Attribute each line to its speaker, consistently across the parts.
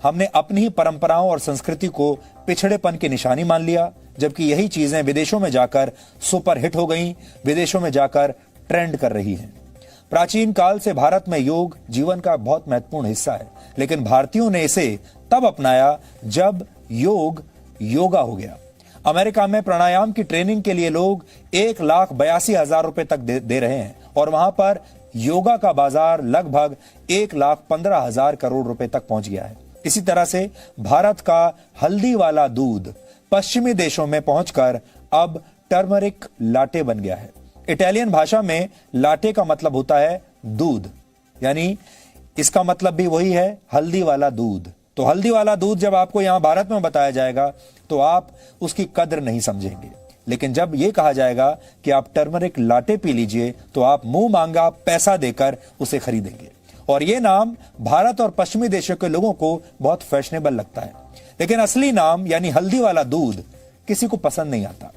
Speaker 1: हमने अपनी ही परंपराओं और संस्कृति को पिछड़ेपन की निशानी मान लिया, जबकि यही चीजें विदेशों में जाकर सुपरहिट हो गईं, विदेशों में जाकर ट्रेंड कर रही हैं। प्राचीन काल से भारत में योग जीवन का बहुत महत्वपूर्ण हिस्सा है, लेकिन भारतीयों ने इसे तब अपनाया जब योग योगा हो गया। अमेरिका में प्राणायाम की ट्रेनिंग के लिए लोग 1,82,000 रुपए तक दे रहे हैं और वहां पर योगा का बाजार लगभग 1,15,000 करोड़ रुपए तक पहुंच गया है। इसी तरह से भारत का हल्दी वाला दूध पश्चिमी देशों में पहुंचकर अब टर्मरिक लाटे बन गया है। इटालियन भाषा में लाटे का मतलब होता है दूध, यानी इसका मतलब भी वही है, हल्दी वाला दूध। तो हल्दी वाला दूध जब आपको यहां भारत में बताया जाएगा तो आप उसकी कद्र नहीं समझेंगे, लेकिन जब यह कहा जाएगा कि आप टर्मरिक लाटे पी लीजिए तो आप मुंह मांगा पैसा देकर उसे खरीदेंगे। और यह नाम भारत और पश्चिमी देशों के लोगों को बहुत फैशनेबल लगता है, लेकिन असली नाम यानी हल्दी वाला दूध किसी को पसंद नहीं आता।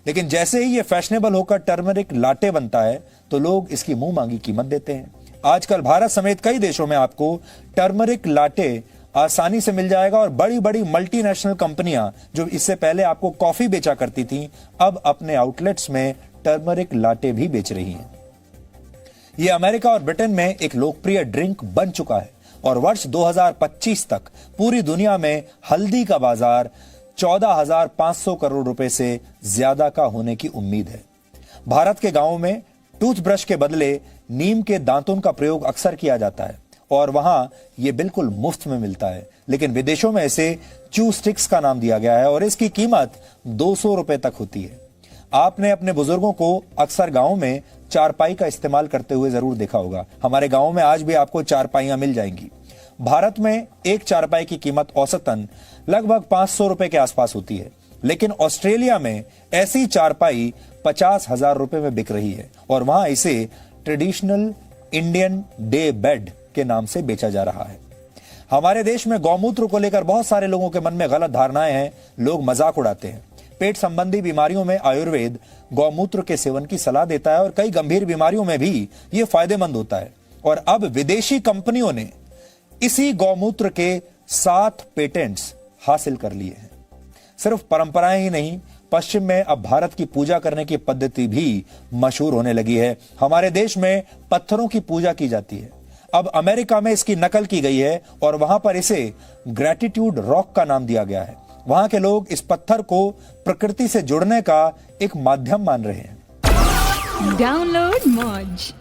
Speaker 1: लेकिन जैसे ही ये फैशनेबल होकर टर्मरिक लाटे बनता है तो लोग इसकी मुंह मांगी कीमत देते हैं। आजकल भारत समेत कई देशों में आपको टर्मरिक लाटे आसानी से मिल जाएगा और बड़ी बड़ी मल्टीनेशनल कंपनियां जो इससे पहले आपको कॉफी बेचा करती थी, अब अपने आउटलेट्स में टर्मरिक लाटे भी बेच रही हैं। यह अमेरिका और ब्रिटेन में एक लोकप्रिय ड्रिंक बन चुका है और वर्ष 2025 तक पूरी दुनिया में हल्दी का बाजार 14,500 करोड़ रुपए से ज्यादा का होने की उम्मीद है। भारत के गांवों में टूथब्रश के बदले नीम के दांतों का प्रयोग अक्सर किया जाता है और वहां यह बिल्कुल मुफ्त में मिलता है, लेकिन विदेशों में इसे च्यू स्टिक्स का नाम दिया गया है और इसकी कीमत 200 रुपए तक होती है। आपने अपने बुजुर्गों को अक्सर गांव में चारपाई का इस्तेमाल करते हुए जरूर देखा होगा। हमारे गांव में आज भी आपको चारपाइयां मिल जाएंगी। भारत में एक चारपाई की कीमत औसतन लगभग 500 रुपए के आसपास होती है, लेकिन ऑस्ट्रेलिया में ऐसी चारपाई 50,000 रुपए में बिक रही है और वहां इसे ट्रेडिशनल इंडियन डे बेड के नाम से बेचा जा रहा है। हमारे देश में गौमूत्र को लेकर बहुत सारे लोगों के मन में गलत धारणाएं हैं, लोग मजाक उड़ाते हैं। पेट संबंधी बीमारियों में आयुर्वेद गौमूत्र के सेवन की सलाह देता है और कई गंभीर बीमारियों में भी यह फायदेमंद होता है। और अब विदेशी कंपनियों ने इसी गौमूत्र के 7 पेटेंट्स हासिल कर लिए हैं। सिर्फ परंपराएं ही नहीं, पश्चिम में अब भारत की पूजा करने की पद्धति भी मशहूर होने लगी है। हमारे देश में पत्थरों की पूजा की जाती है, अब अमेरिका में इसकी नकल की गई है और वहां पर इसे ग्रेटिट्यूड रॉक का नाम दिया गया है। वहां के लोग इस पत्थर को प्रकृति से जुड़ने का एक माध्यम मान रहे हैं।
Speaker 2: डाउनलोड मौज।